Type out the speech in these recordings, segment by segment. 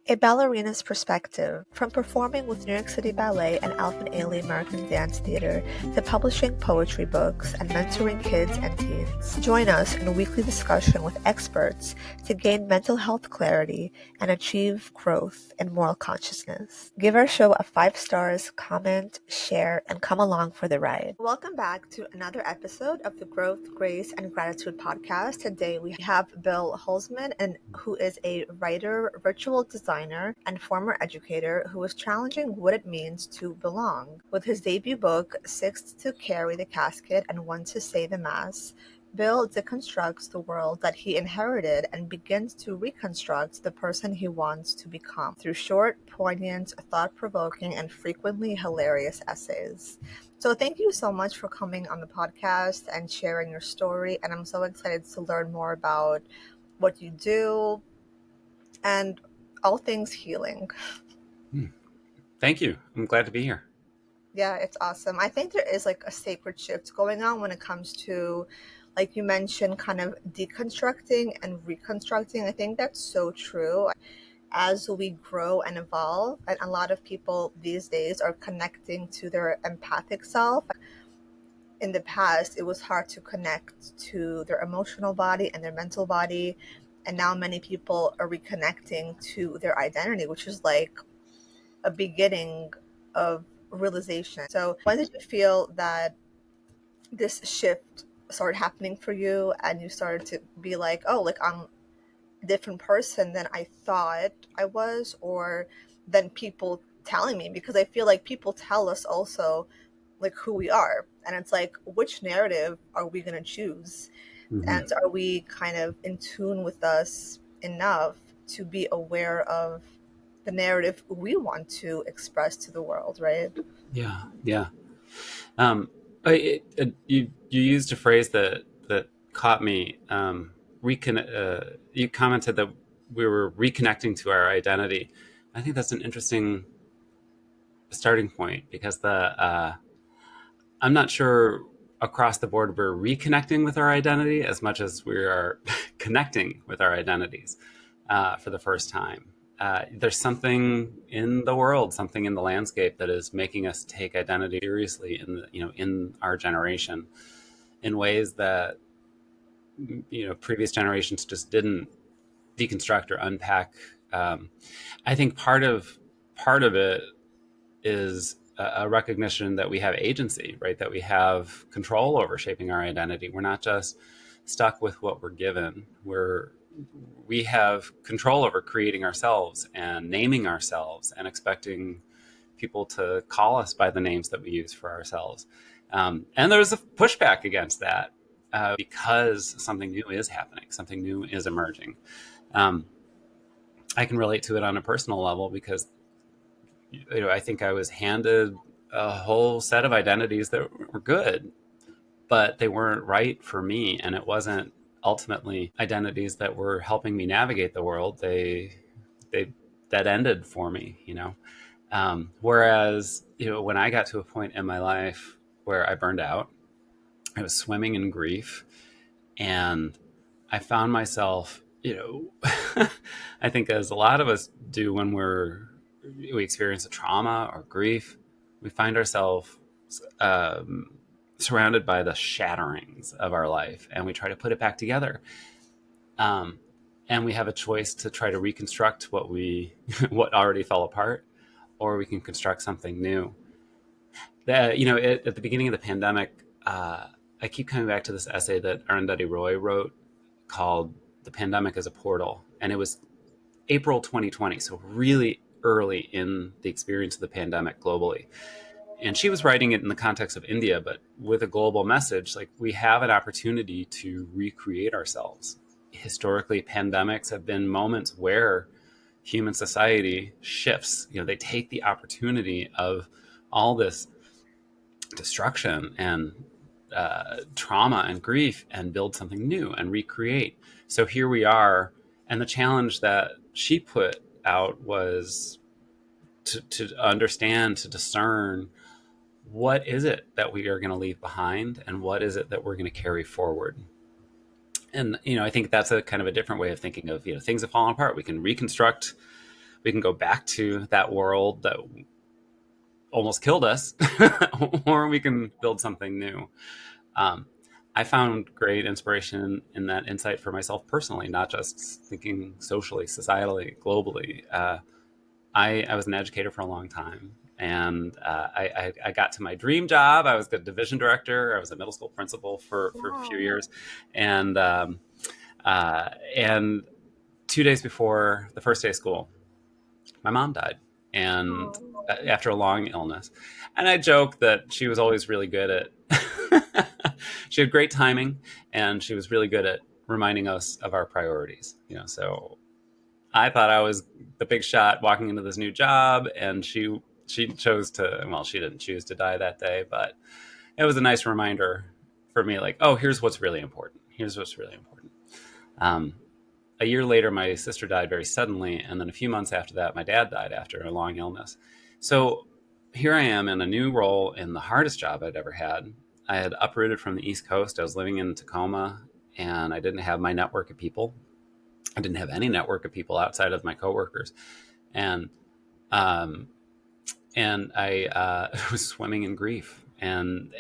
A ballerina's perspective, from performing with New York City Ballet and Alvin Ailey American Dance Theater to publishing poetry books and mentoring kids and teens. Join us in a weekly discussion with experts to gain mental health clarity and achieve growth and moral consciousness. Give our show a 5 stars, comment, share, and come along for the ride. Welcome back to another episode of the Growth, Grace, and Gratitude podcast. Today we have Bill Hulseman, who is a writer, virtual designer, and former educator who is challenging what it means to belong. With his debut book, Six to Carry the Casket and One to Say the Mass, Bill deconstructs the world that he inherited and begins to reconstruct the person he wants to become through short, poignant, thought-provoking, and frequently hilarious essays. So thank you so much for coming on the podcast and sharing your story, and I'm so excited to learn more about what you do and all things healing. Thank you. I'm glad to be here. Yeah, it's awesome. I think there is like a sacred shift going on when it comes to, like you mentioned, kind of deconstructing and reconstructing. I think that's so true. As we grow and evolve, and a lot of people these days are connecting to their empathic self. In the past, it was hard to connect to their emotional body and their mental body. And now many people are reconnecting to their identity, which is like a beginning of realization. So when did you feel that this shift started happening for you and you started to be like, oh, like I'm a different person than I thought I was, or than people telling me? Because I feel like people tell us also like who we are. And it's like, which narrative are we going to choose? And are we kind of in tune with us enough to be aware of the narrative we want to express to the world, right? Yeah. You used a phrase that caught me. You commented that we were reconnecting to our identity. I think that's an interesting starting point because I'm not sure across the board we're reconnecting with our identity as much as we are connecting with our identities for the first time. There's something in the world, something in the landscape that is making us take identity seriously in our generation in ways that previous generations just didn't deconstruct or unpack. I think part of it is a recognition that we have agency, right? That we have control over shaping our identity. We're not just stuck with what we're given. We have control over creating ourselves and naming ourselves and expecting people to call us by the names that we use for ourselves. And there's a pushback against that because something new is happening, something new is emerging. I can relate to it on a personal level because I think I was handed a whole set of identities that were good, but they weren't right for me. And it wasn't ultimately identities that were helping me navigate the world. That ended for me, whereas, when I got to a point in my life where I burned out, I was swimming in grief, and I found myself, I think as a lot of us do when we experience a trauma or grief, we find ourselves surrounded by the shatterings of our life, and we try to put it back together. And we have a choice to try to reconstruct what already fell apart, or we can construct something new. At the beginning of the pandemic, I keep coming back to this essay that Arundhati Roy wrote called "The Pandemic as a Portal," and it was April 2020, so really early in the experience of the pandemic globally. And she was writing it in the context of India, but with a global message, like we have an opportunity to recreate ourselves. Historically, pandemics have been moments where human society shifts. They take the opportunity of all this destruction and trauma and grief and build something new and recreate. So here we are. And the challenge that she put out was to understand, to discern what is it that we are going to leave behind and what is it that we're going to carry forward. And, I think that's a kind of a different way of thinking of, things have fallen apart. We can reconstruct We can go back to that world that almost killed us, or we can build something new. Um, I found great inspiration in that insight for myself personally, not just thinking socially, societally, globally. I was an educator for a long time, and I got to my dream job. I was the division director. I was a middle school principal for a few Wow. years, and and 2 days before the first day of school, my mom died, and Oh. after a long illness. And I joke that she was always really good at. She had great timing, and she was really good at reminding us of our priorities. So I thought I was the big shot walking into this new job, and she chose to. Well, she didn't choose to die that day, but it was a nice reminder for me. Like, oh, here's what's really important. Here's what's really important. Um, a year later, my sister died very suddenly, and then a few months after that, my dad died after a long illness. So here I am in a new role in the hardest job I'd ever had. I had uprooted from the East Coast. I was living in Tacoma, and I didn't have my network of people. I didn't have any network of people outside of my coworkers, and um, I was swimming in grief, and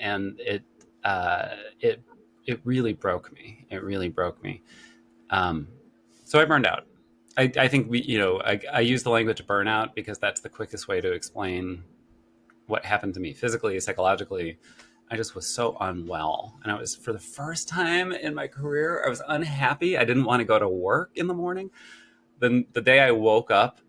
uh, it it really broke me. It really broke me. Um, so I burned out. I think I use the language of burnout because that's the quickest way to explain what happened to me physically, psychologically. I just was so unwell. And I was, for the first time in my career, I was unhappy. I didn't want to go to work in the morning. Then the day I woke up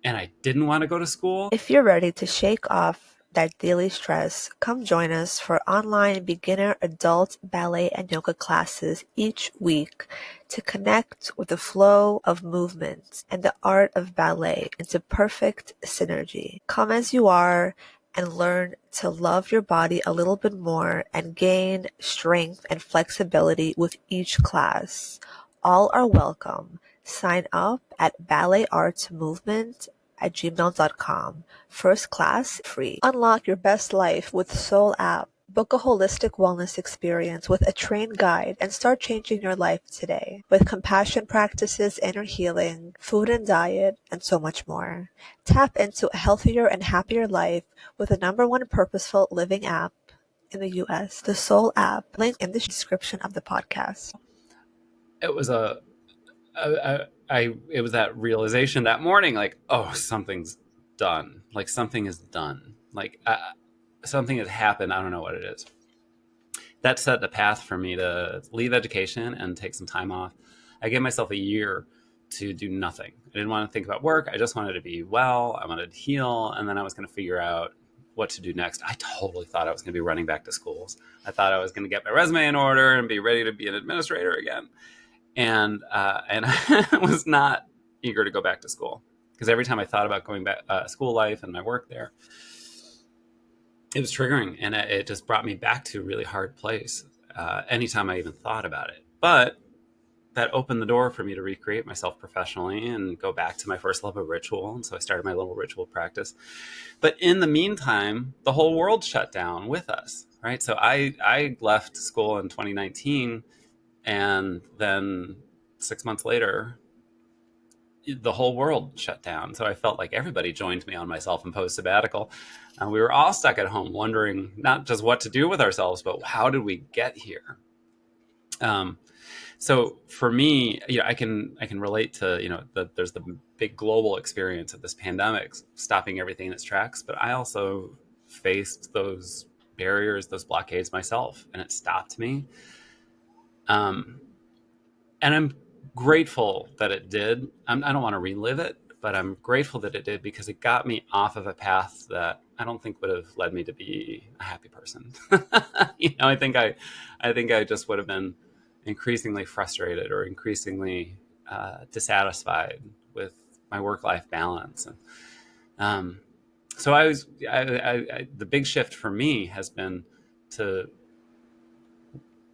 and I didn't want to go to school. If you're ready to shake off that daily stress, come join us for online beginner adult ballet and yoga classes each week to connect with the flow of movement and the art of ballet into perfect synergy. Come as you are and learn to love your body a little bit more and gain strength and flexibility with each class. All are welcome. Sign up at balletartsmovement@gmail.com. First class free. Unlock your best life with Soul app. Book a holistic wellness experience with a trained guide and start changing your life today with compassion practices, inner healing, food and diet, and so much more. Tap into a healthier and happier life with the number one purposeful living app in the US, the Soul app. Link in the description of the podcast. It was it was that realization that morning, like, oh, something's done. Like something is done. Like something has happened. I don't know what it is. That set the path for me to leave education and take some time off. I gave myself a year to do nothing. I didn't want to think about work. I just wanted to be well. I wanted to heal. And then I was going to figure out what to do next. I totally thought I was going to be running back to schools. I thought I was going to get my resume in order and be ready to be an administrator again. And I was not eager to go back to school because every time I thought about going back school life and my work there, it was triggering, and it just brought me back to a really hard place anytime I even thought about it. But that opened the door for me to recreate myself professionally and go back to my first love of ritual. And so I started my little ritual practice. But in the meantime, the whole world shut down with us, right? So I left school in 2019, and then 6 months later, the whole world shut down. So I felt like everybody joined me on my self-imposed sabbatical. We were all stuck at home wondering not just what to do with ourselves, but how did we get here? Um, so for me, I can relate to, there's the big global experience of this pandemic stopping everything in its tracks, but I also faced those barriers, those blockades myself, and it stopped me. Um, and I'm grateful that it did. I don't want to relive it, but I'm grateful that it did because it got me off of a path that I don't think would have led me to be a happy person. I think I just would have been increasingly frustrated or increasingly dissatisfied with my work-life balance. And so the big shift for me has been to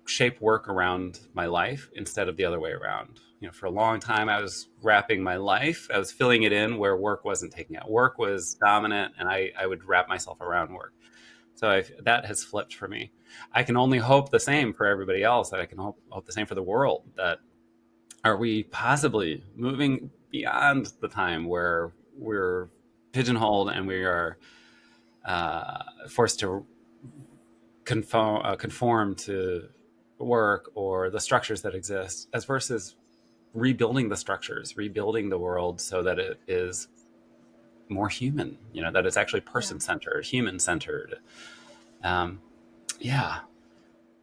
shape work around my life instead of the other way around. For a long time, I was wrapping my life, I was filling it in where work wasn't taking it. Work was dominant, and I would wrap myself around work. So that has flipped for me. I can only hope the same for everybody else. That I can hope the same for the world. That are we possibly moving beyond the time where we're pigeonholed and we are forced to conform to work or the structures that exist, as versus rebuilding the structures, rebuilding the world so that it is more human, that it's actually Yeah. person centered, human centered. Um, yeah.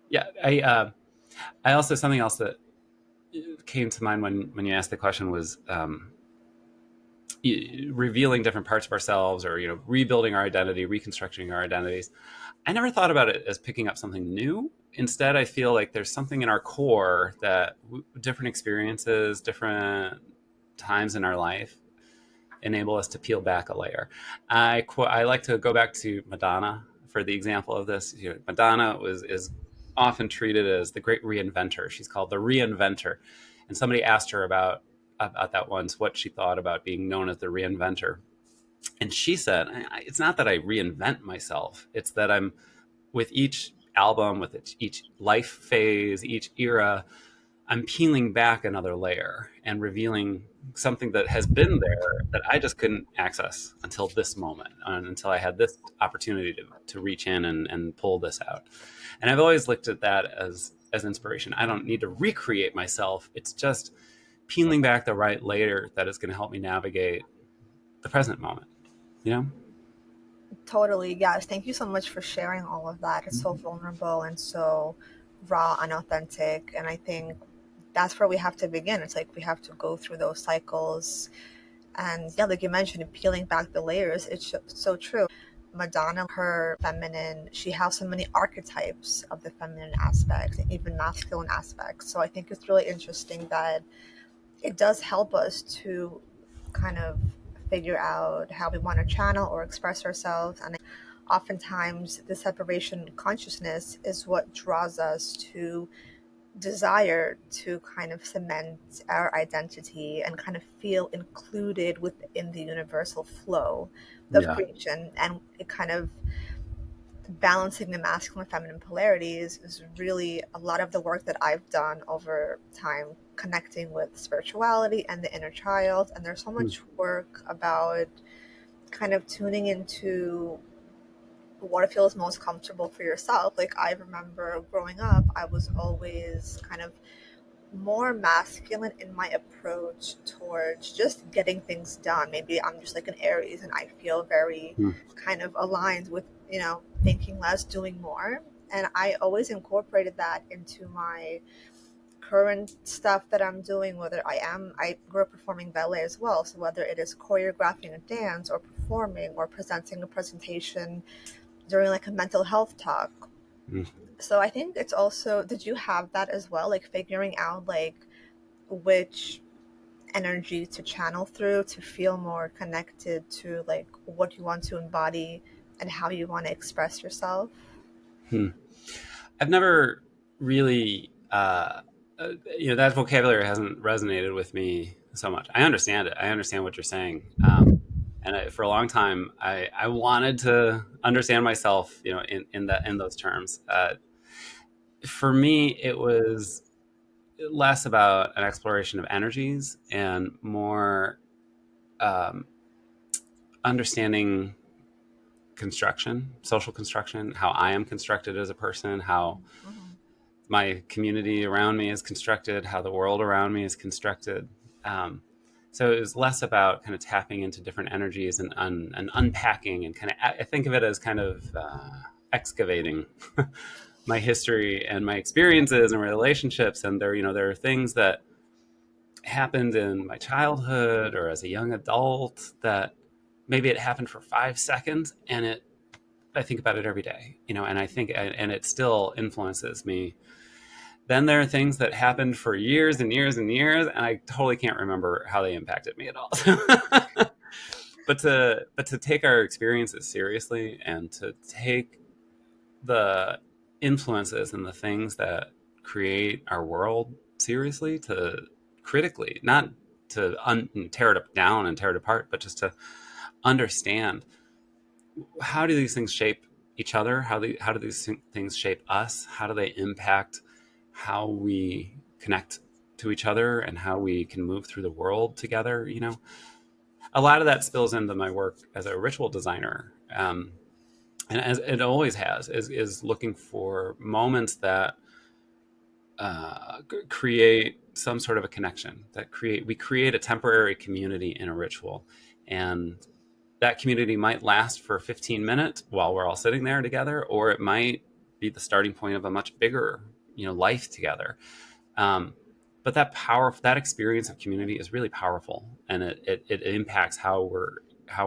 Yeah. I also, something else that came to mind when you asked the question was revealing different parts of ourselves, or, rebuilding our identity, reconstructing our identities. I never thought about it as picking up something new. Instead, I feel like there's something in our core that different experiences, different times in our life enable us to peel back a layer. I like to go back to Madonna for the example of this. Madonna is often treated as the great reinventor. She's called the reinventor, and somebody asked her about that once, what she thought about being known as the reinventor, and she said, "It's not that I reinvent myself; it's that I'm with each album, with each life phase, each era, I'm peeling back another layer and revealing something that has been there that I just couldn't access until this moment, and until I had this opportunity to reach in and pull this out." And I've always looked at that as inspiration. I don't need to recreate myself. It's just peeling back the right layer that is going to help me navigate the present moment, you know? Totally. Yes. Thank you so much for sharing all of that. It's so vulnerable and so raw and authentic. And I think that's where we have to begin. It's like we have to go through those cycles. And yeah, like you mentioned, peeling back the layers, it's so true. Madonna, her feminine, she has so many archetypes of the feminine aspects and even masculine aspects. So I think it's really interesting that it does help us to kind of figure out how we want to channel or express ourselves. And oftentimes, the separation consciousness is what draws us to desire to kind of cement our identity and kind of feel included within the universal flow of Yeah. creation. And it kind of balancing the masculine and feminine polarities is really a lot of the work that I've done over time, connecting with spirituality and the inner child. And there's so Hmm. much work about kind of tuning into what feels most comfortable for yourself. Like I remember growing up, I was always kind of more masculine in my approach towards just getting things done. Maybe I'm just like an Aries and I feel very Hmm. kind of aligned with, thinking less, doing more. And I always incorporated that into my current stuff that I'm doing, whether I grew up performing ballet as well. So whether it is choreographing a dance or performing or presenting a presentation during like a mental health talk. Hmm. So I think it's also, did you have that as well? Like figuring out like which energy to channel through to feel more connected to like what you want to embody and how you want to express yourself? Hmm. I've never really, that vocabulary hasn't resonated with me so much. I understand it. I understand what you're saying. For a long time, I wanted to understand myself, in those terms. For me, it was less about an exploration of energies and more um, understanding construction, social construction, how I am constructed as a person, how Mm-hmm. my community around me is constructed, how the world around me is constructed. Um, so it was less about kind of tapping into different energies and unpacking, and kind of, I think of it as kind of excavating my history and my experiences and relationships. And there are things that happened in my childhood or as a young adult that maybe it happened for 5 seconds, and I think about it every day, and I think, and it still influences me. Then there are things that happened for years and years and years, and I totally can't remember how they impacted me at all. But to take our experiences seriously, and to take the influences and the things that create our world seriously, to critically, not to tear it down and tear it apart, but just to understand, how do these things shape each other? How do these things shape us? How do they impact how we connect to each other and how we can move through the world together? a lot of that spills into my work as a ritual designer. And as it always has, is looking for moments that create some sort of a connection, that create a temporary community in a ritual, and that community might last for 15 minutes while we're all sitting there together, or it might be the starting point of a much bigger, life together. um, but that experience of community is really powerful, and it impacts how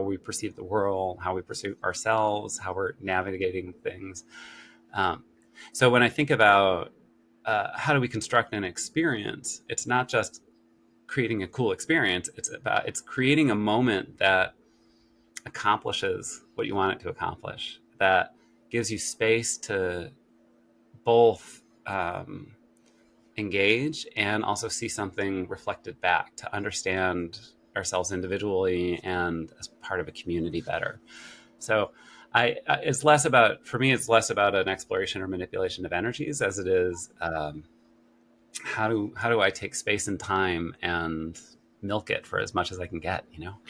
we perceive the world, how we perceive ourselves, how we're navigating things. um, so when I think about how do we construct an experience, it's not just creating a cool experience. It's creating a moment that accomplishes what you want it to accomplish, that gives you space to both engage and also see something reflected back, to understand ourselves individually and as part of a community better. So it's less about, for me, it's less about an exploration or manipulation of energies as it is, how do I take space and time and milk it for as much as I can get.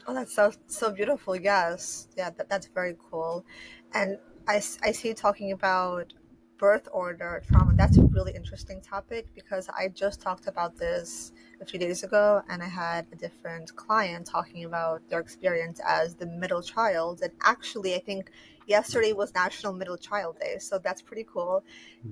Oh, that's so beautiful. Yes, yeah, that's very cool. And I see you talking about birth order trauma. That's a really interesting topic because I just talked about this a few days ago, and I had a different client talking about their experience as the middle child. And actually, I think yesterday was National Middle Child Day, so that's pretty cool.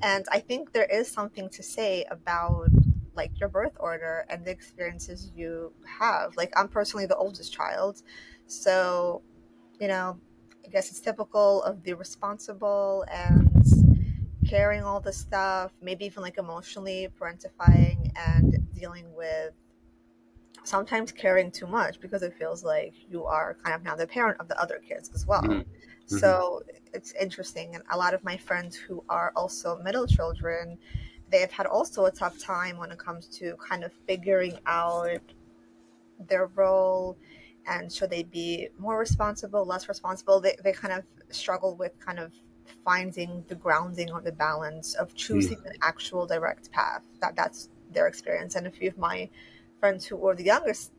And I think there is something to say about like your birth order and the experiences you have. Like I'm personally the oldest child, so you know, I guess it's typical of the responsible and carrying all the stuff, maybe even like emotionally parentifying and dealing with sometimes caring too much because it feels like you are kind of now the parent of the other kids as well. Mm-hmm. So it's interesting. And a lot of my friends who are also middle children, they've had also a tough time when it comes to kind of figuring out their role and should they be more responsible, less responsible. They kind of struggle with kind of finding the grounding or the balance of choosing an actual direct path. That's their experience. And a few of my friends who were the youngest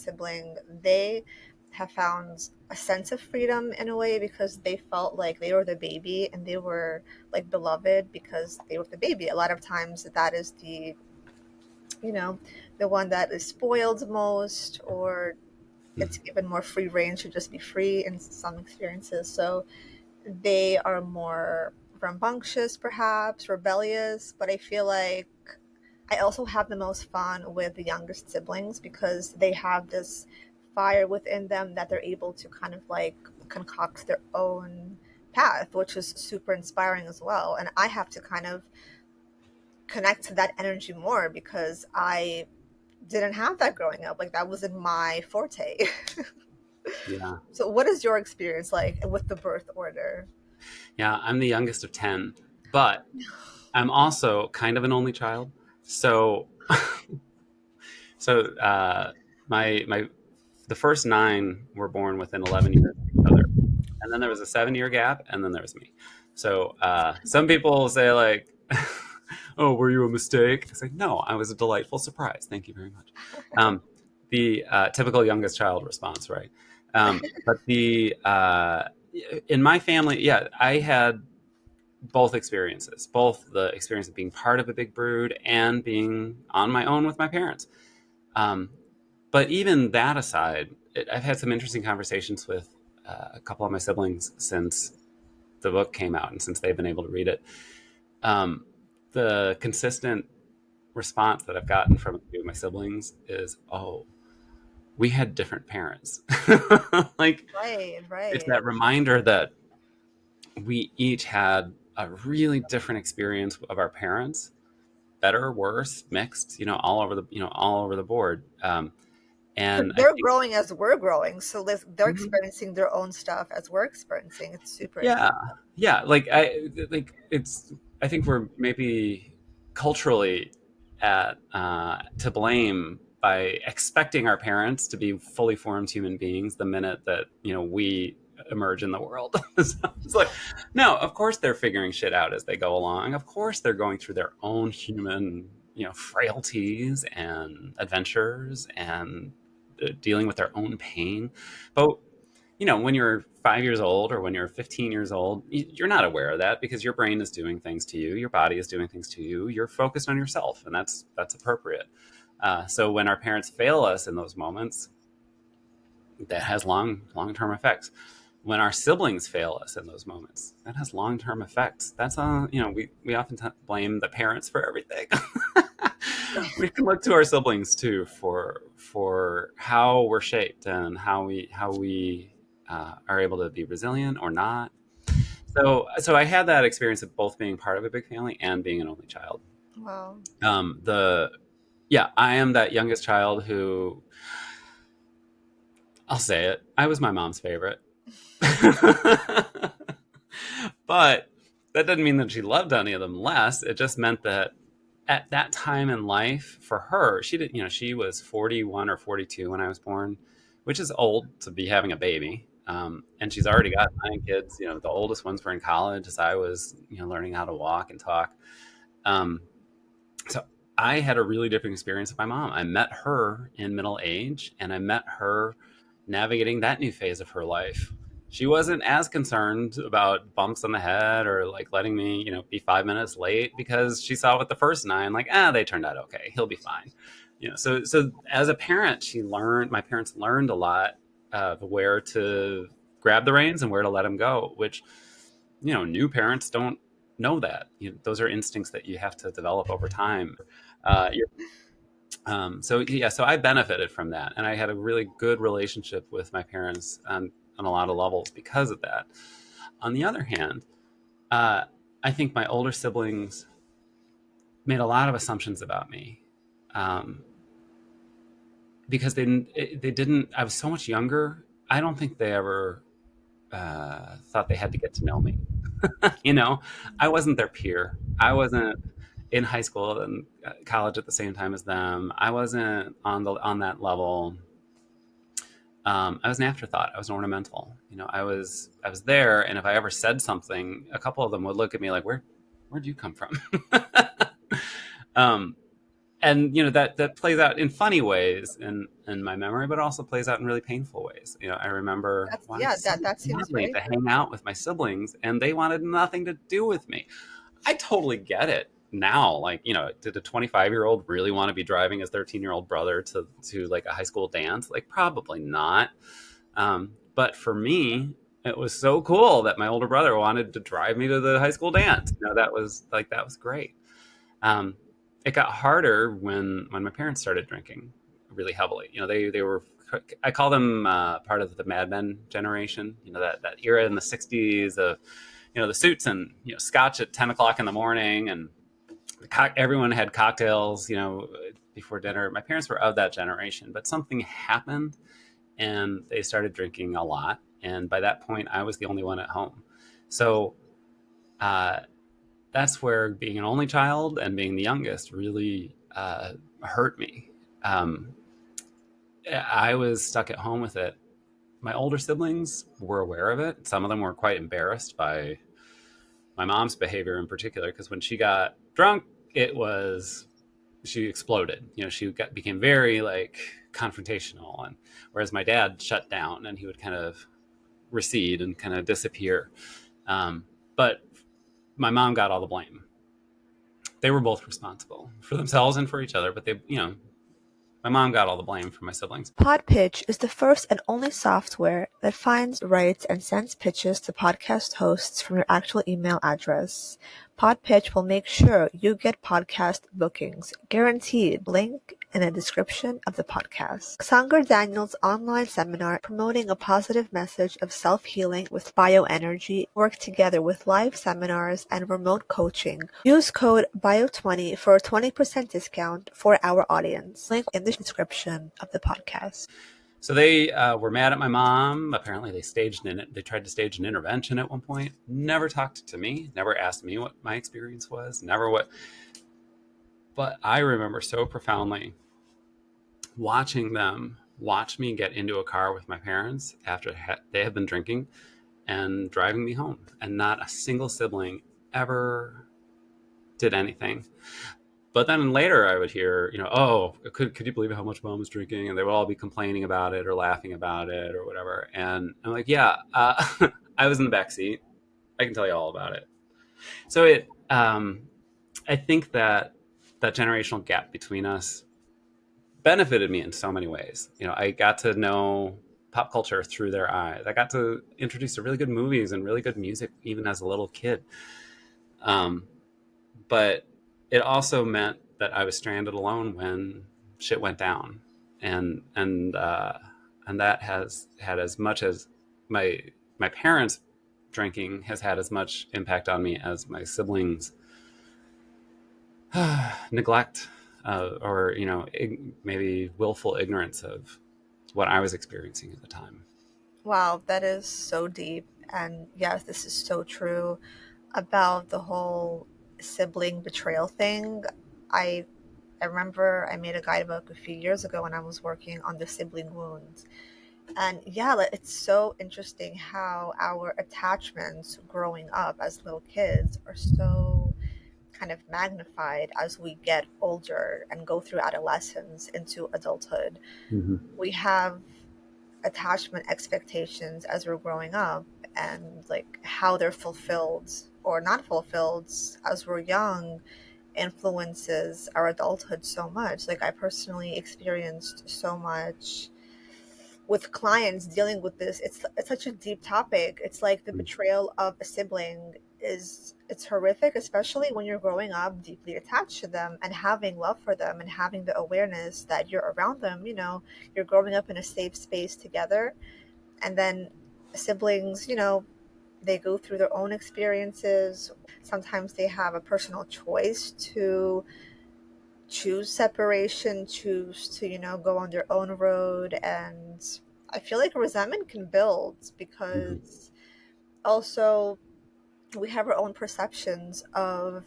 sibling, they have found a sense of freedom in a way because they felt like they were the baby and they were like beloved because they were the baby. A lot of times that is you know, the one that is spoiled most or gets Mm-hmm. given more free range to just be free in some experiences. So they are more rambunctious, perhaps, rebellious, but I feel like I also have the most fun with the youngest siblings because they have this fire within them that they're able to kind of like concoct their own path, which is super inspiring as well. And I have to kind of connect to that energy more because I didn't have that growing up. Like that wasn't my forte. Yeah. So what is your experience like with the birth order? Yeah, I'm the youngest of 10, but I'm also kind of an only child. So, so my the first nine were born within 11 years of each other, and then there was a 7 year gap, and then there was me. So some people say like, "Oh, were you a mistake?" I say, "No, I was a delightful surprise. Thank you very much." Um, the typical youngest child response, right? But the in my family, yeah, I had both experiences, both the experience of being part of a big brood and being on my own with my parents. Um, but even that aside, I've had some interesting conversations with a couple of my siblings since the book came out and since they've been able to read it. Um, the consistent response that I've gotten from a few of my siblings is, "Oh, we had different parents." Like Right, it's right. that reminder that we each had a really different experience of our parents, better, worse, mixed, all over the board. Because And I they're think, growing as we're growing, so they're mhm, experiencing their own stuff as we're experiencing. It's super yeah, interesting. yeah, I think we're maybe culturally at to blame by expecting our parents to be fully formed human beings the minute that we emerge in the world. So it's like, no, of course they're figuring shit out as they go along. Of course they're going through their own human frailties and adventures and dealing with their own pain. But when you're 5 years old or when you're 15 years old, you're not aware of that because your brain is doing things to you, your body is doing things to you. You're focused on yourself, and that's appropriate. So when our parents fail us in those moments, that has long-term effects. When our siblings fail us in those moments, that has long-term effects. That's we often blame the parents for everything. We can look to our siblings too for how we're shaped and how we are able to be resilient or not. So I had that experience of both being part of a big family and being an only child. Wow. The Yeah, I am that youngest child who, I'll say it, I was my mom's favorite. But that doesn't mean that she loved any of them less. It just meant that at that time in life for her, she was 41 or 42 when I was born, which is old to be having a baby. And she's already got 9 kids. The oldest ones were in college as I was, learning how to walk and talk. Um, so I had a really different experience with my mom. I met her in middle age, and I met her navigating that new phase of her life. She wasn't as concerned about bumps on the head or like letting me, be 5 minutes late because she saw with the first 9, like, they turned out okay. He'll be fine. So as a parent, my parents learned a lot of where to grab the reins and where to let them go, which, new parents don't know that. Those are instincts that you have to develop over time. You're so I benefited from that, and I had a really good relationship with my parents on a lot of levels because of that. On the other hand, uh, I think my older siblings made a lot of assumptions about me, um, because they didn't. I was so much younger. I don't think they ever thought they had to get to know me. you know, I wasn't their peer. I wasn't in high school and college at the same time as them. I wasn't on that level. I was an afterthought. I was an ornamental. I was there, and if I ever said something, a couple of them would look at me like, "Where'd you come from?" um, and that plays out in funny ways in my memory, but also plays out in really painful ways. I remember That's wanting yeah, so that seems badly very to hang out with my siblings, and they wanted nothing to do with me. I totally get it now. Like, did a 25-year-old really want to be driving his 13-year-old brother to like a high school dance? Like, probably not. But for me, it was so cool that my older brother wanted to drive me to the high school dance. That was great. Um, it got harder when my parents started drinking really heavily. They were, I call them part of the Mad Men generation. That era in the '60s of the suits and scotch at 10 o'clock in the morning, and everyone had cocktails before dinner. My parents were of that generation, but something happened and they started drinking a lot, and by that point I was the only one at home. So uh, that's where being an only child and being the youngest really hurt me. um, I was stuck at home with it. My older siblings were aware of it. Some of them were quite embarrassed by my mom's behavior in particular, because when she got drunk, it was she exploded. Became very like confrontational, and whereas my dad shut down and he would kind of recede and kind of disappear. But my mom got all the blame. They were both responsible for themselves and for each other, but my mom got all the blame for my siblings. Podpitch is the first and only software that finds, writes, and sends pitches to podcast hosts from your actual email address. Podpitch will make sure you get podcast bookings, guaranteed. Link in the description of the podcast. Sanger Daniel's online seminar promoting a positive message of self-healing with bioenergy work together with live seminars and remote coaching. Use code BIO20 for a 20% discount for our audience. Link in the description of the podcast. So they were mad at my mom. Apparently, they tried to stage an intervention at one point. Never talked to me. Never asked me what my experience was. Never what. But I remember so profoundly watching them watch me get into a car with my parents after they had been drinking and driving me home, and not a single sibling ever did anything. But then later I would hear, oh, could you believe how much mom was drinking? And they would all be complaining about it or laughing about it or whatever. And I'm like, yeah, I was in the back seat. I can tell you all about it. So I think that that generational gap between us benefited me in so many ways. I got to know pop culture through their eyes. I got to introduce to really good movies and really good music, even as a little kid. Um, but it also meant that I was stranded alone when shit went down, and that has had as much as my parents drinking has had as much impact on me as my siblings neglect or maybe willful ignorance of what I was experiencing at the time. Wow, that is so deep. And yes, this is so true about the whole sibling betrayal thing. I I remember I made a guidebook a few years ago when I was working on the sibling wounds. And yeah, it's so interesting how our attachments growing up as little kids are so kind of magnified as we get older and go through adolescence into adulthood. Mm-hmm. We have attachment expectations as we're growing up, and like how they're fulfilled or not fulfilled as we're young influences our adulthood so much. Like I personally experienced so much with clients dealing with this. It's such a deep topic. It's like the betrayal of a sibling is it's horrific, especially when you're growing up deeply attached to them and having love for them and having the awareness that you're around them. You're growing up in a safe space together, and then siblings, they go through their own experiences. Sometimes they have a personal choice to choose separation, choose to, go on their own road. And I feel like resentment can build Mm-hmm. because also we have our own perceptions of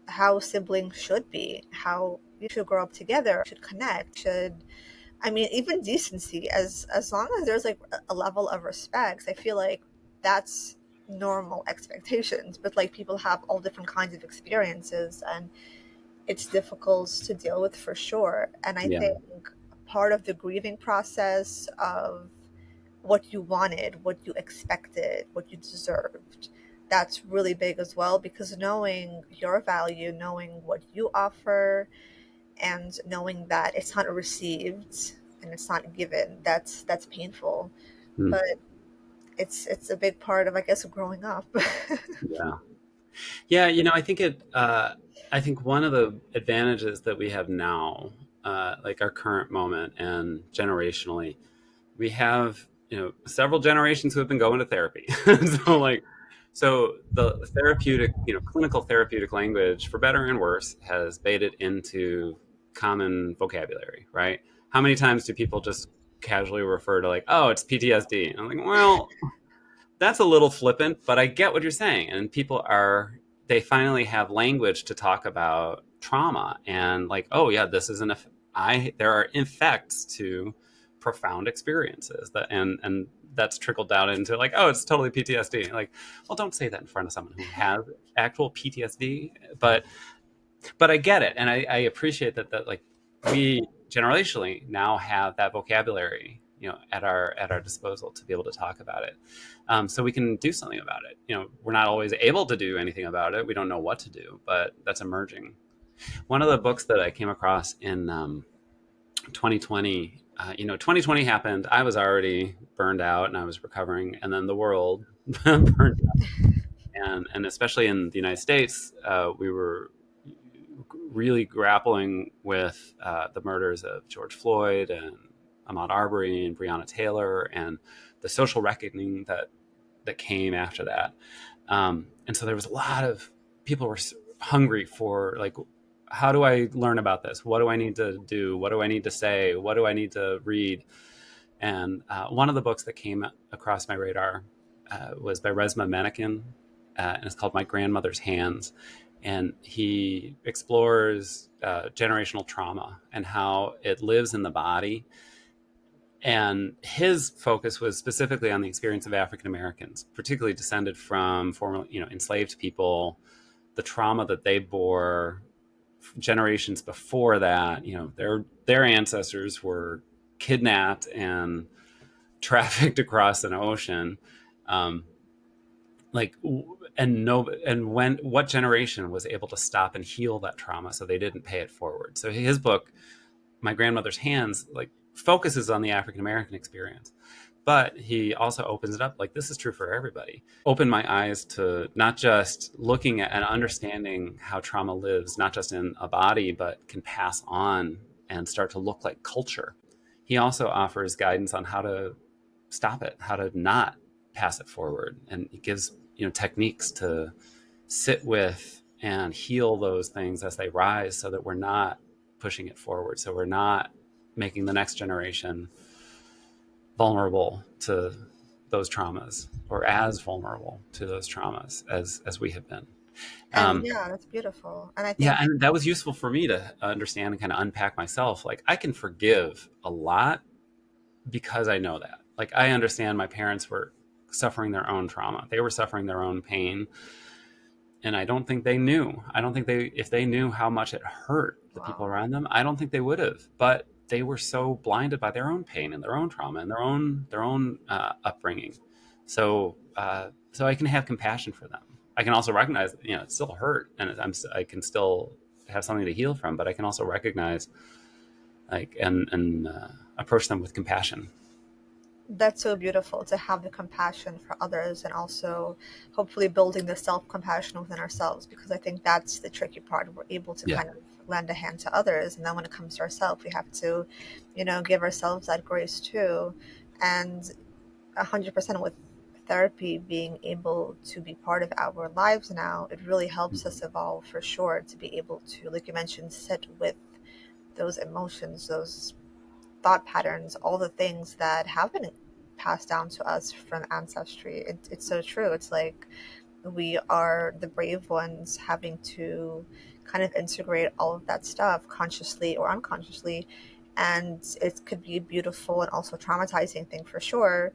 how siblings should be, how you should grow up together, should connect, should, I mean, even decency, as long as there's like a level of respect, I feel like that's normal expectations. But like people have all different kinds of experiences, and it's difficult to deal with for sure. And I Yeah. think part of the grieving process of what you wanted, what you expected, what you deserved, that's really big as well, because knowing your value, knowing what you offer, and knowing that it's not received and it's not given, that's painful. Mm. But it's a big part of, I guess, growing up. Yeah. Yeah, I think one of the advantages that we have now, like our current moment and generationally, we have, several generations who have been going to therapy. so like, so the therapeutic, clinical therapeutic language, for better and worse, has made it into common vocabulary, right? How many times do people just casually refer to like, oh, it's PTSD? And I'm like, well, that's a little flippant, but I get what you're saying. And they finally have language to talk about trauma and like, oh yeah, this is there are effects to profound experiences and that's trickled down into like, oh, it's totally PTSD. Like, well, don't say that in front of someone who has actual PTSD, but I get it. And I appreciate that like we generationally now have that vocabulary, at our disposal to be able to talk about it. So we can do something about it. We're not always able to do anything about it. We don't know what to do, but that's emerging. One of the books that I came across in 2020, 2020 happened. I was already burned out and I was recovering, and then the world burned out. And especially in the United States, we were really grappling with the murders of George Floyd and Ahmaud Arbery and Breonna Taylor and the social reckoning that came after that. And so there was a lot of people were hungry for like, how do I learn about this? What do I need to do? What do I need to say? What do I need to read? And one of the books that came across my radar was by Resmaa Menakem, and it's called My Grandmother's Hands. And he explores generational trauma and how it lives in the body. And his focus was specifically on the experience of African Americans, particularly descended from formerly, enslaved people, the trauma that they bore generations before that, their ancestors were kidnapped and trafficked across an ocean. Um, like and no and when what generation was able to stop and heal that trauma so they didn't pay it forward? So his book, My Grandmother's Hands, like focuses on the African American experience, but he also opens it up like this is true for everybody. Opened my eyes to not just looking at and understanding how trauma lives not just in a body but can pass on and start to look like culture. He also offers guidance on how to stop it, how to not pass it forward, and he gives techniques to sit with and heal those things as they rise so that we're not pushing it forward, so we're not making the next generation vulnerable to those traumas or as vulnerable to those traumas as we have been. And um, yeah, that's beautiful. And I yeah, think, and that was useful for me to understand and kind of unpack myself. Like I can forgive a lot because I know that. Like I understand my parents were suffering their own trauma. They were suffering their own pain. And I don't think they knew. I don't think if they knew how much it hurt the people wow, around them, I don't think they would have. But they were so blinded by their own pain and their own trauma and their own upbringing. So I can have compassion for them. I can also recognize, it still hurt, and I can still have something to heal from. But I can also recognize, like, and approach them with compassion. that's so beautiful to have the compassion for others and also hopefully building the self-compassion within ourselves, because I think that's the tricky part. We're able to Yeah. kind of lend a hand to others, and then when it comes to ourselves, we have to, give ourselves that grace too. And 100% with therapy being able to be part of our lives now, it really helps Mhm. us evolve for sure to be able to, like you mentioned, sit with those emotions, those thought patterns, all the things that have been passed down to us from ancestry. It's so true. It's like we are the brave ones having to kind of integrate all of that stuff consciously or unconsciously. And it could be a beautiful and also traumatizing thing for sure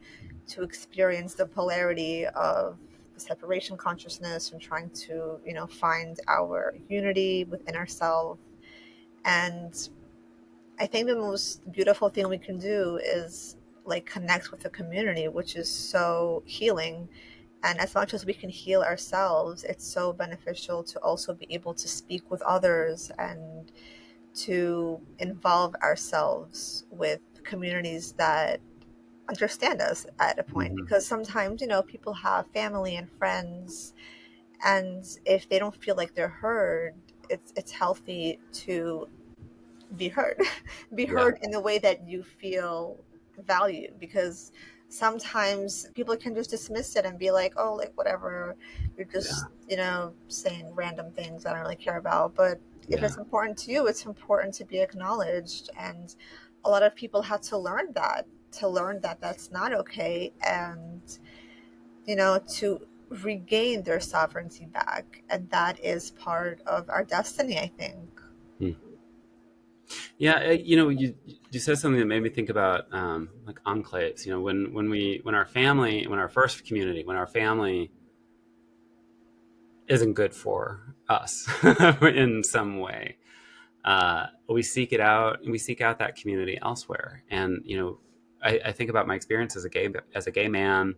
to experience the polarity of the separation consciousness and trying to, find our unity within ourselves. And I think the most beautiful thing we can do is like connect with the community, which is so healing. And as much as we can heal ourselves, it's so beneficial to also be able to speak with others and to involve ourselves with communities that understand us at a point. Mhm. Because sometimes, people have family and friends, and if they don't feel like they're heard, it's healthy to be heard. Be Yeah. heard in the way that you feel valued, because sometimes people can just dismiss it and be like, oh, like whatever, you're Yeah. just, saying random things I don't really care about. But if Yeah. it's important to you, it's important to be acknowledged. And a lot of people had to learn that, that's not okay, and to regain their sovereignty back. And that is part of our destiny, I think. Hmm. Yeah, you said something that made me think about like enclaves. When our first community, when our family isn't good for us in some way, we seek it out, and we seek out that community elsewhere. And I think about my experience as a gay man.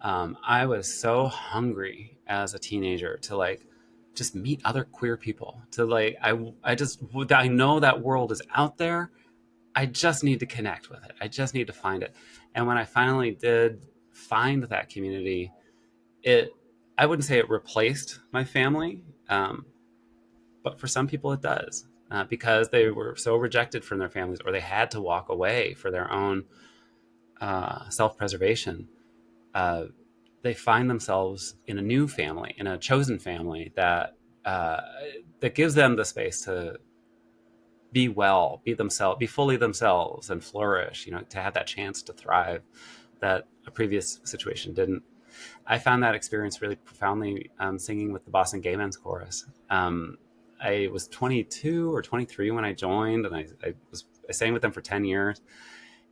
I was so hungry as a teenager to like just meet other queer people. To like, I know that world is out there. I just need to connect with it. I just need to find it. And when I finally did find that community, it I wouldn't say it replaced my family, but for some people it does, because they were so rejected from their families, or they had to walk away for their own self-preservation. Uh, they find themselves in a new family, in a chosen family uh, that gives them the space to be well, be themselves, be fully themselves, and flourish. To have that chance to thrive that a previous situation didn't. I found that experience really profoundly singing with the Boston Gay Men's Chorus. I was 22 or 23 when I joined, and I sang with them for 10 years.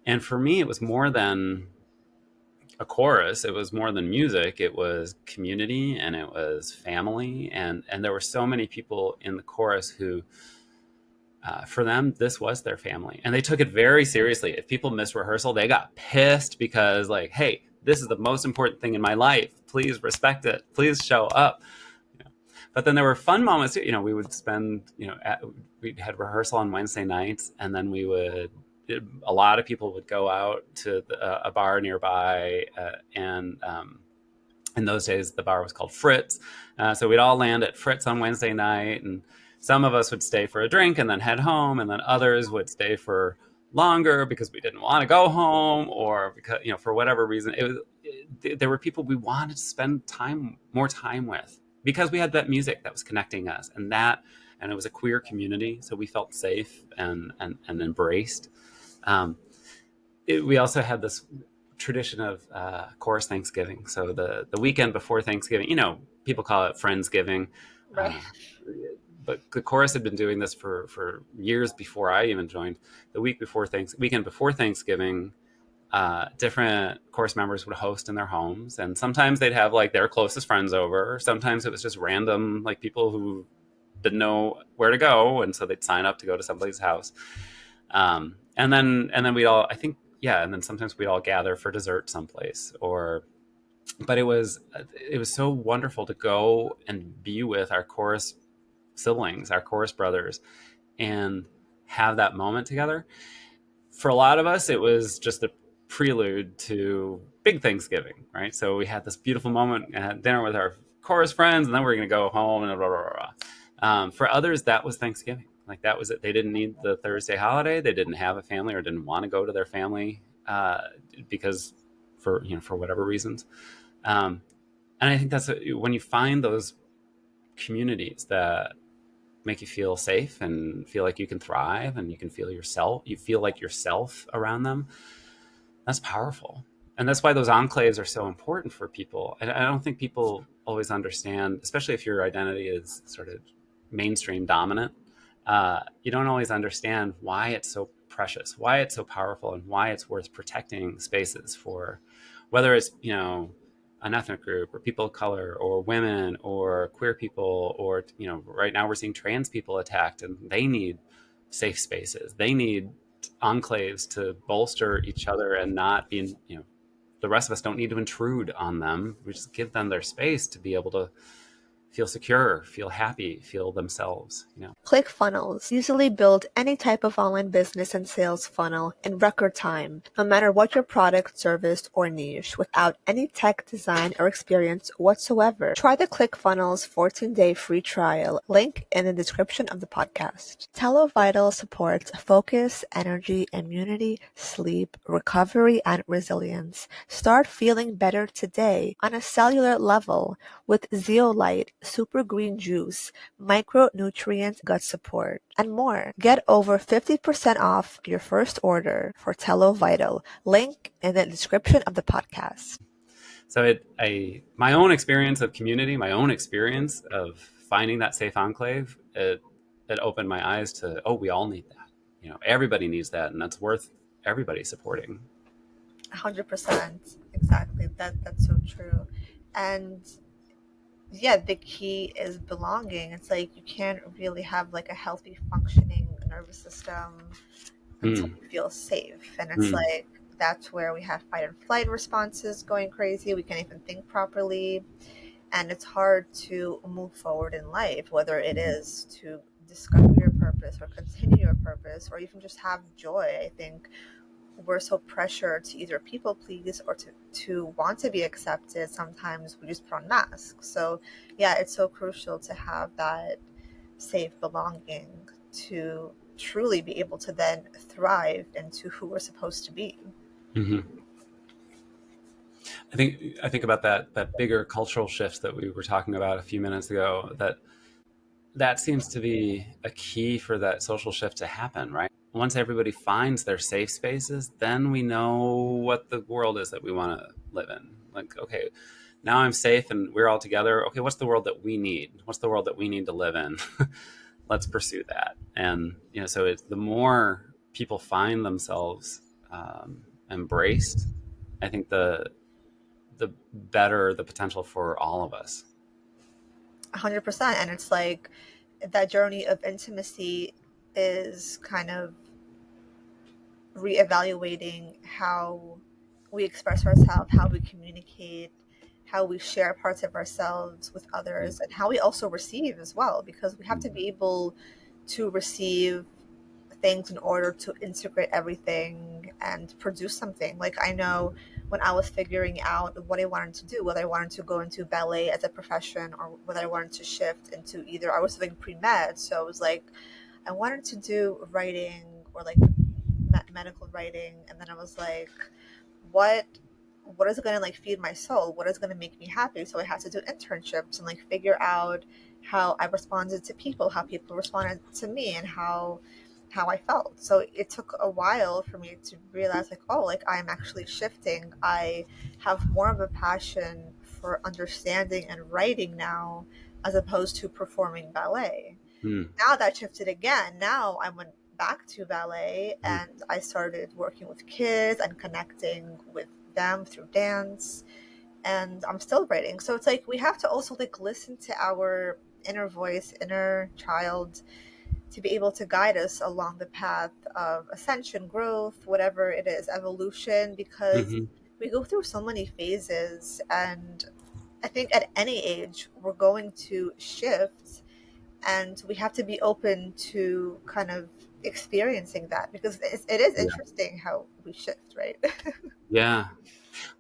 And for me, it was more than a chorus. It was more than music. It was community and it was family. And there were so many people in the chorus who, for them, this was their family. And they took it very seriously. If people missed rehearsal, they got pissed because, like, hey, this is the most important thing in my life. Please respect it. Please show up. You know? But then there were fun moments. We would spend, we had rehearsal on Wednesday nights, and then a lot of people would go out to a bar nearby, and in those days the bar was called Fritz. So we'd all land at Fritz on Wednesday night, and some of us would stay for a drink and then head home, and then others would stay for longer because we didn't want to go home, or because for whatever reason there were people we wanted to spend more time with because we had that music that was connecting us, and it was a queer community, so we felt safe and embraced. um, we also had this tradition of chorus Thanksgiving. So the weekend before Thanksgiving, people call it Friendsgiving. Right. But the chorus had been doing this for years before I even joined. The weekend before Thanksgiving, different chorus members would host in their homes, and sometimes they'd have like their closest friends over. Sometimes it was just random, like people who didn't know where to go, and so they'd sign up to go to somebody's house. And then we'd all, I think, yeah, and then sometimes we'd all gather for dessert someplace. But it was so wonderful to go and be with our chorus siblings, our chorus brothers, and have that moment together. For a lot of us, it was just a prelude to big Thanksgiving, right? So we had this beautiful moment at dinner with our chorus friends, and then we are going to go home and blah, blah, blah, blah. For others, that was Thanksgiving. Like that was it. They didn't need the Thursday holiday. They didn't have a family or didn't want to go to their family because for whatever reasons. And I think that's when you find those communities that make you feel safe and feel like you can thrive and you can feel yourself. You feel like yourself around them. That's powerful. And that's why those enclaves are so important for people. And I don't think people always understand, especially if your identity is sort of mainstream dominant. You don't always understand why it's so precious, why it's so powerful, and why it's worth protecting spaces for, whether it's, an ethnic group or people of color or women or queer people, or, right now we're seeing trans people attacked, and they need safe spaces. They need enclaves to bolster each other and not be, the rest of us don't need to intrude on them. We just give them their space to be able to feel secure, feel happy, feel themselves. ClickFunnels easily build any type of online business and sales funnel in record time, no matter what your product, service, or niche, without any tech design or experience whatsoever. Try the ClickFunnels 14-day free trial, link in the description of the podcast. TeloVital supports focus, energy, immunity, sleep, recovery, and resilience. Start feeling better today on a cellular level with zeolite, super green juice, micronutrients, gut support, and more. Get over 50% off your first order for TeloVital. Link in the description of the podcast. So my own experience of community, my own experience of finding that safe enclave, it opened my eyes to, oh, we all need that. Everybody needs that, and that's worth everybody supporting. 100%. Exactly. That's so true. And yeah, the key is belonging. It's like you can't really have like a healthy functioning nervous system until Mm. you feel safe. And it's Mm. like that's where we have fight and flight responses going crazy. We can't even think properly. And it's hard to move forward in life, whether it is to discover your purpose or continue your purpose or even just have joy. I think we're so pressured to either people please or to want to be accepted. Sometimes we just put on masks. So yeah, it's so crucial to have that safe belonging to truly be able to then thrive into who we're supposed to be. Mm-hmm. I think about that bigger cultural shift that we were talking about a few minutes ago. That seems to be a key for that social shift to happen, right? Once everybody finds their safe spaces, then we know what the world is that we want to live in. Like, okay, now I'm safe and we're all together. Okay, what's the world that we need? What's the world that we need to live in? Let's pursue that. And so it's the more people find themselves embraced, I think the better the potential for all of us. 100%. And it's like that journey of intimacy is kind of reevaluating how we express ourselves, how we communicate, how we share parts of ourselves with others, and how we also receive as well, because we have to be able to receive things in order to integrate everything and produce something. Like, I know when I was figuring out what I wanted to do, whether I wanted to go into ballet as a profession or whether I wanted to shift into either, I was doing pre-med, so it was like I wanted to do writing or like medical writing, and then I was like, what what is going to like feed my soul, what is going to make me happy? So I had to do internships and like figure out how I responded to people, how people responded to me, and how I felt. So it took a while for me to realize like, oh, like I'm actually shifting. I have more of a passion for understanding and writing now as opposed to performing ballet. Mm. Now that shifted again. Now I went back to ballet Mm. and I started working with kids and connecting with them through dance, and I'm still writing. So it's like we have to also like listen to our inner voice, inner child, to be able to guide us along the path of ascension, growth, whatever it is, evolution, because Hmm. we go through so many phases, and I think at any age we're going to shift, and we have to be open to kind of experiencing that, because it is Yeah. interesting how we shift, right? Yeah.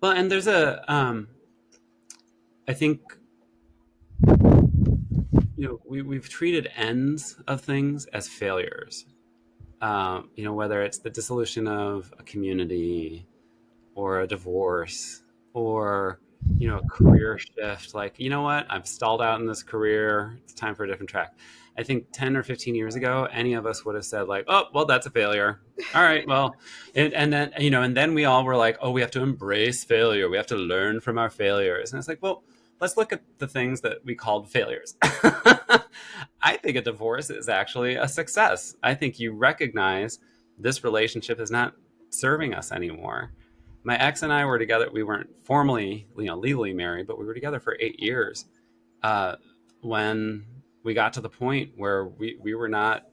Well, and there's I think, we've treated ends of things as failures. Whether it's the dissolution of a community or a divorce or a career shift, like, you know what, I've stalled out in this career, it's time for a different track. I think 10 or 15 years ago any of us would have said like, oh well, that's a failure. All right, well, and then we all were like, oh, we have to embrace failure, we have to learn from our failures. And it's like, well, let's look at the things that we called failures. I think a divorce is actually a success. I think you recognize this relationship is not serving us anymore. My ex and I were together. We weren't formally, legally married, but we were together for 8 years. Uh, when we got to the point where we were not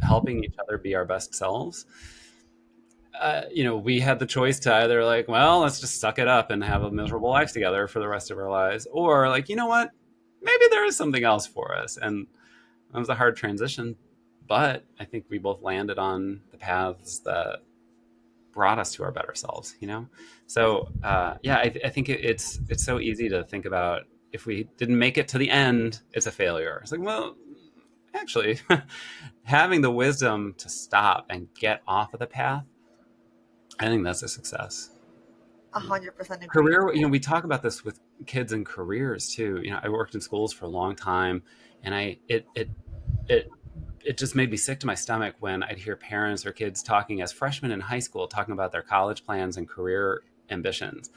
helping each other be our best selves, we had the choice to either like, well, let's just suck it up and have a miserable life together for the rest of our lives, or like, you know what, maybe there is something else for us. And it was a hard transition, but I think we both landed on the paths that brought us to our better selves. So yeah, I think it's so easy to think about, if we didn't make it to the end, it's a failure. It's like, well, actually, having the wisdom to stop and get off of the path, I think that's a success. 100% agree. Career, we talk about this with kids and careers too. I worked in schools for a long time, and it it just made me sick to my stomach when I'd hear parents or kids talking as freshmen in high school, talking about their college plans and career ambitions.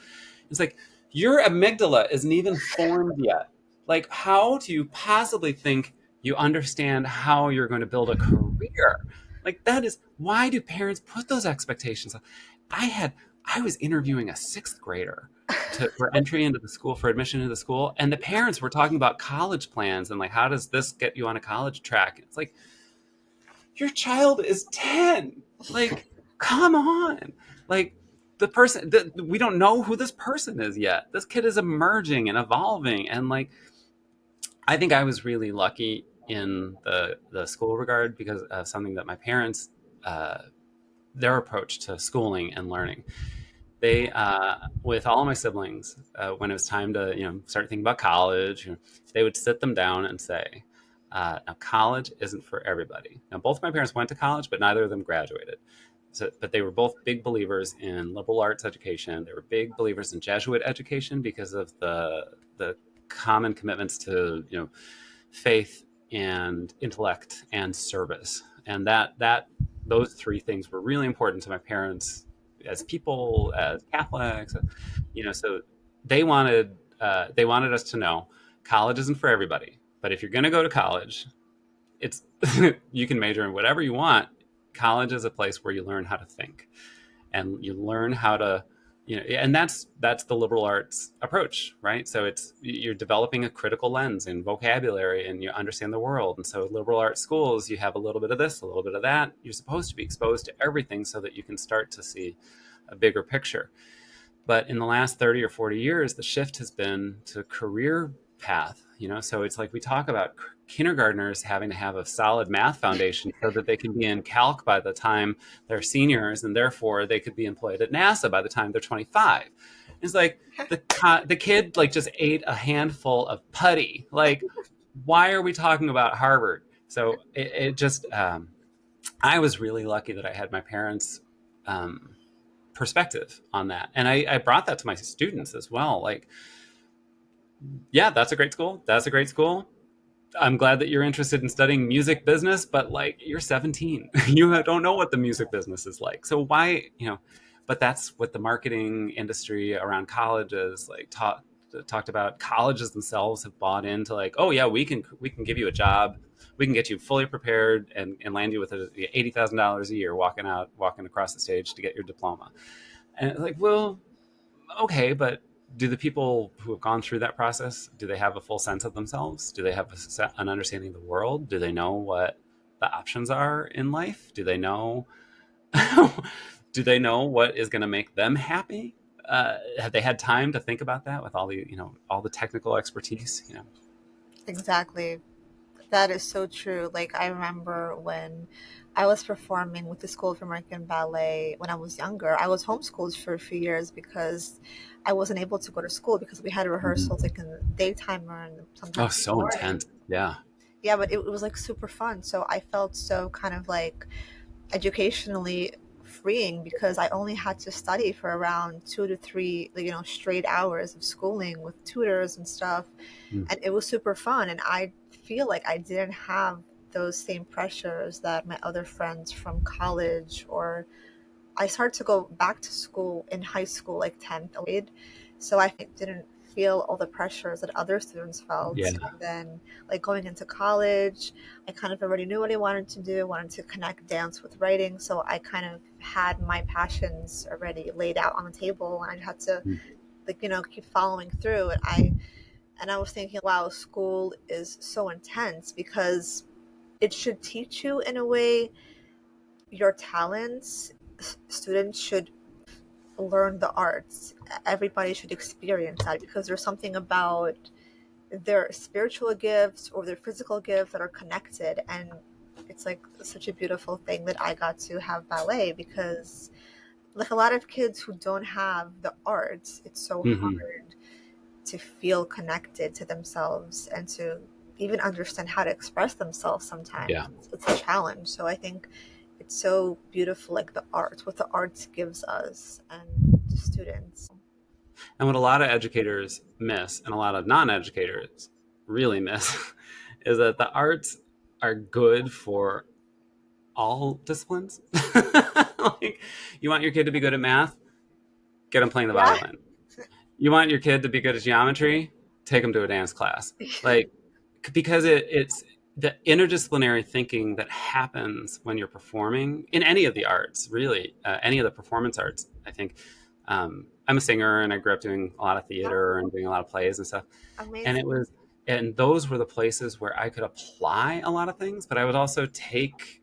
It's like, your amygdala isn't even formed yet. Like, how do you possibly think you understand how you're going to build a career? Like, that is, why do parents put those expectations? I had I was interviewing a sixth grader for entry into the school, for admission into the school, and the parents were talking about college plans and like, how does this get you on a college track? It's like, your child is 10. Like, come on. Like, we don't know who this person is yet. This kid is emerging and evolving. And like, I think I was really lucky in the school regard because of something that my parents, uh, their approach to schooling and learning. They, with all of my siblings, when it was time to, start thinking about college, they would sit them down and say, now, college isn't for everybody. Now, both my parents went to college, but neither of them graduated. So, but they were both big believers in liberal arts education. They were big believers in Jesuit education because of the common commitments to, faith and intellect and service. And that those three things were really important to my parents as people, as Catholics. So they wanted us to know college isn't for everybody, but if you're going to go to college, it's you can major in whatever you want. College is a place where you learn how to think, and you learn how to and that's the liberal arts approach, right? So it's you're developing a critical lens and vocabulary, and you understand the world. And so liberal arts schools, you have a little bit of this, a little bit of that. You're supposed to be exposed to everything so that you can start to see a bigger picture. But in the last 30 or 40 years, the shift has been to career path, so it's like we talk about kindergartners having to have a solid math foundation so that they can be in calc by the time they're seniors, and therefore they could be employed at NASA by the time they're 25. It's like the kid like just ate a handful of putty. Like, why are we talking about Harvard? So it just I was really lucky that I had my parents perspective on that, and I brought that to my students as well. Like, yeah, that's a great school, that's a great school. I'm glad that you're interested in studying music business, but like, you're 17. You don't know what the music business is like. So why, but that's what the marketing industry around colleges like talked about. Colleges themselves have bought into, like, oh yeah, we can give you a job. We can get you fully prepared and land you with $80,000 a year walking across the stage to get your diploma. And it's like, well, okay, but do the people who have gone through that process, do they have a full sense of themselves? Do they have an understanding of the world? Do they know what the options are in life? Do they know do they know what is going to make them happy? Have they had time to think about that with all the technical expertise? Exactly. That is so true. Like, I remember when I was performing with the School of American Ballet when I was younger. I was homeschooled for a few years because I wasn't able to go to school because we had rehearsals Mm-hmm. like in the daytime or Oh, sometimes in the so morning. intense. Yeah. Yeah, but it was like super fun. So I felt so kind of like educationally freeing because I only had to study for around 2 to 3, straight hours of schooling with tutors and stuff. Mm. And it was super fun. And I feel like I didn't have those same pressures that my other friends from college, or I started to go back to school in high school, like 10th grade. So I didn't feel all the pressures that other students felt. Yeah. And then, like, going into college, I kind of already knew what I wanted to do. I wanted to connect dance with writing. So I kind of had my passions already laid out on the table. And I had to, Mm. like, keep following through. And I was thinking, wow, school is so intense because it should teach you in a way your talents. Students should learn the arts. Everybody should experience that because there's something about their spiritual gifts or their physical gifts that are connected. And it's like such a beautiful thing that I got to have ballet because, like, a lot of kids who don't have the arts, it's so Mm-hmm. hard to feel connected to themselves and to even understand how to express themselves sometimes. Yeah. It's a challenge. So I think it's so beautiful, like the arts, what the arts gives us and the students. And what a lot of educators miss, and a lot of non-educators really miss, is that the arts are good for all disciplines. Like, you want your kid to be good at math, get them playing the Yeah. violin. You want your kid to be good at geometry, take them to a dance class. Like, because it's the interdisciplinary thinking that happens when you're performing in any of the arts, really, any of the performance arts. I think I'm a singer, and I grew up doing a lot of theater and doing a lot of plays and stuff. And Amazing. those were the places where I could apply a lot of things, but I would also take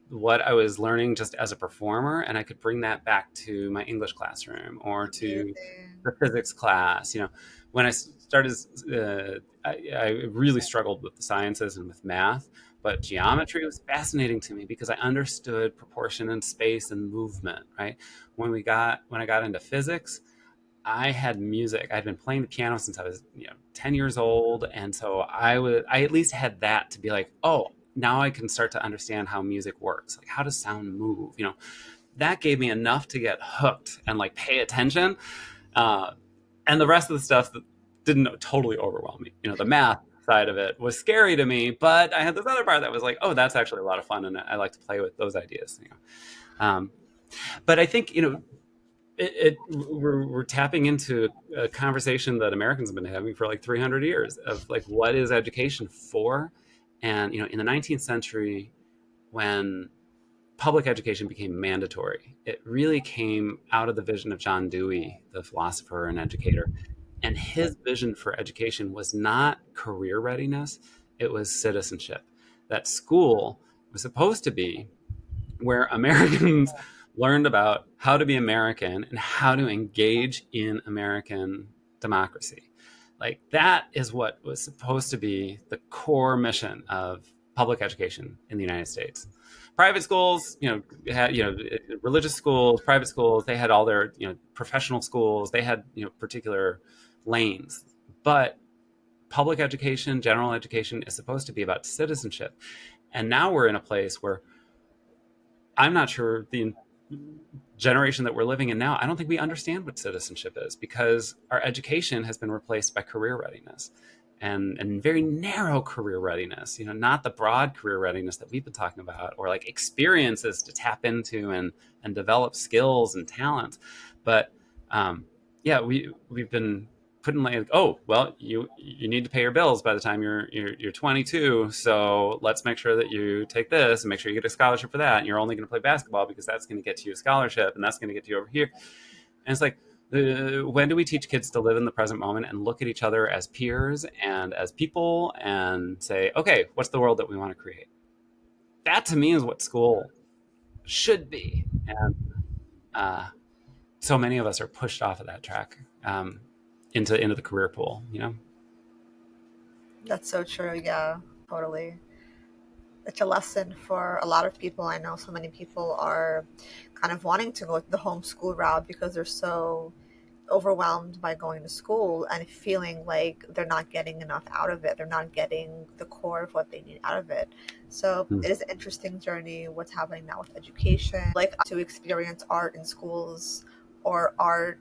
what I was learning just as a performer, and I could bring that back to my English classroom or to Amazing. the physics class. When I started, I really struggled with the sciences and with math, but geometry was fascinating to me because I understood proportion and space and movement. Right? When I got into physics, I had music. I'd been playing the piano since I was, 10 years old. And so I at least had that to be like, oh, now I can start to understand how music works. Like, how does sound move? That gave me enough to get hooked and like pay attention. Uh, and the rest of the stuff that didn't totally overwhelm me. The math side of it was scary to me, but I had this other part that was like, oh, that's actually a lot of fun. And I like to play with those ideas. Um, but I think, we're tapping into a conversation that Americans have been having for like 300 years of like, what is education for? And in the 19th century, when public education became mandatory. It really came out of the vision of John Dewey, the philosopher and educator. And his vision for education was not career readiness, it was citizenship. That school was supposed to be where Americans learned about how to be American and how to engage in American democracy. Like that is what was supposed to be the core mission of public education in the United States. Private schools, had religious schools, private schools. They had all their professional schools. They had particular lanes, but public education, general education, is supposed to be about citizenship. And now we're in a place where I'm not sure the generation that we're living in now, I don't think we understand what citizenship is because our education has been replaced by career readiness and very narrow career readiness, not the broad career readiness that we've been talking about or like experiences to tap into and develop skills and talents. But yeah, we've been putting like, oh, well, you need to pay your bills by the time you're 22, so let's make sure that you take this and make sure you get a scholarship for that, and you're only going to play basketball because that's going to get you a scholarship and that's going to get you over here. And it's like, when do we teach kids to live in the present moment and look at each other as peers and as people and say, okay, what's the world that we want to create? That to me is what school should be. And uh, so many of us are pushed off of that track, into the career pool. That's so true. Yeah, totally. It's a lesson for a lot of people. I know so many people are kind of wanting to go the homeschool route because they're so overwhelmed by going to school and feeling like they're not getting enough out of it. They're not getting the core of what they need out of it. So Mm. it is an interesting journey what's happening now with education. Like to experience art in schools or art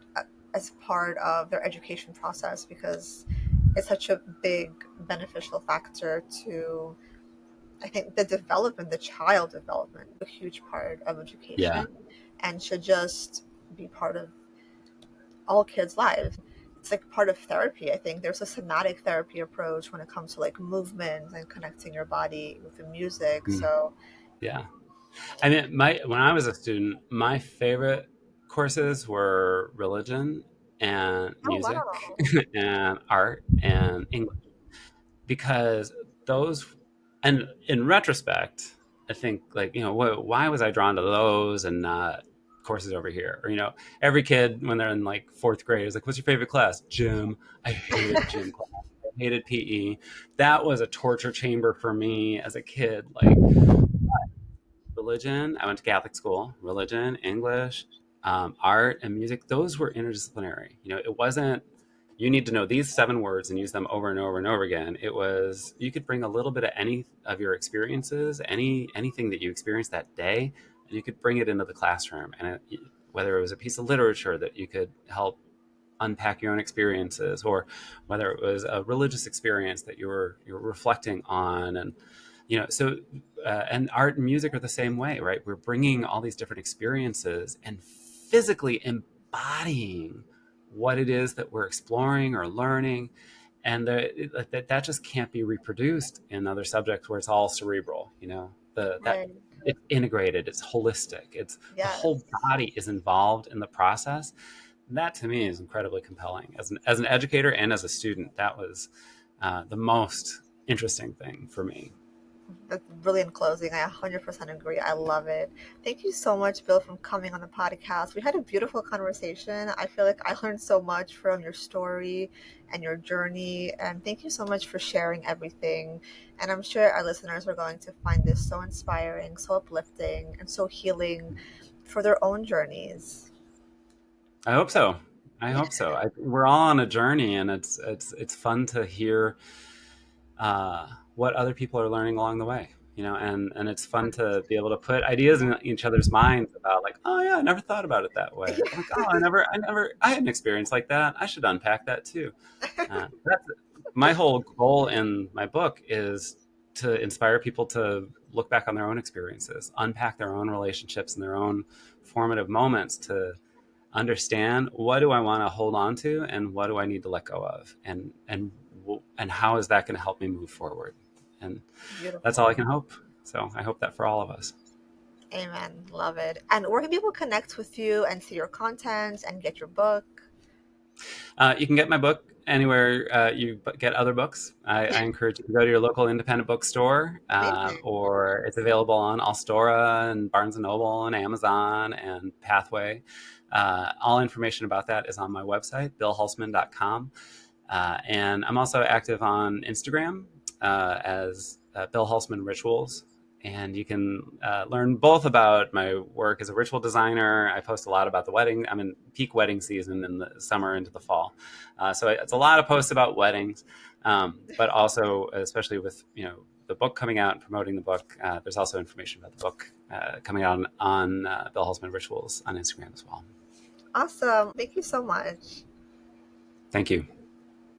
as part of their education process because it's such a big beneficial factor to, I think, the development, the child development, a huge part of Yeah. education and should just be part of all kids' lives. It's like part of therapy. I think there's a somatic therapy approach when it comes to like movement and connecting your body with the music. Mm. So, Yeah. I mean, my when I was a student, my favorite courses were religion and oh music wow, and art and English because those, and in retrospect, I think like, why was I drawn to those and not courses over here? Or, every kid when they're in like fourth grade is like, what's your favorite class? Gym. I hated gym class. I hated PE. That was a torture chamber for me as a kid. Like religion, I went to Catholic school, religion, English, art, and music, those were interdisciplinary. It wasn't, you need to know these 7 words and use them over and over and over again. It was, you could bring a little bit of any of your experiences, anything that you experienced that day, and you could bring it into the classroom. And whether it was a piece of literature that you could help unpack your own experiences, or whether it was a religious experience that you were reflecting on, and so and art and music are the same way, right? We're bringing all these different experiences and physically embodying what it is that we're exploring or learning, and that just can't be reproduced in other subjects where it's all cerebral. That right. it's integrated, it's holistic, it's the whole Yes. body is involved in the process. That to me is incredibly compelling as an educator and as a student. That was the most interesting thing for me. That's really in closing. I 100% agree. I love it. Thank you so much, Bill, for coming on the podcast. We had a beautiful conversation. I feel like I learned so much from your story and your journey. And thank you so much for sharing everything. And I'm sure our listeners are going to find this so inspiring, so uplifting, and so healing for their own journeys. I hope so. I hope so. We're all on a journey, and it's fun to hear what other people are learning along the way. And it's fun to be able to put ideas in each other's minds about like, oh yeah, I never thought about it that way. Like, oh, I had an experience like that. I should unpack that too. That's my whole goal in my book is to inspire people to look back on their own experiences, unpack their own relationships and their own formative moments, to understand what do I want to hold on to and what do I need to let go of, and how is that going to help me move forward. And that's all I Beautiful. can hope. So I hope that for all of us. Amen. Love it. And where can people connect with you and see your content and get your book? You can get my book anywhere you get other books. I encourage you to go to your local independent bookstore, Amazing. or it's available on Allstora and Barnes and Noble and Amazon and Pathway. All information about that is on my website, billhulseman.com. And I'm also active on Instagram as Bill Hulseman Rituals. And you can learn both about my work as a ritual designer. I post a lot about the wedding. I'm in peak wedding season in the summer into the fall. So it's a lot of posts about weddings, but also, especially with, the book coming out and promoting the book, there's also information about the book coming out on Bill Hulseman Rituals on Instagram as well. Awesome. Thank you so much. Thank you.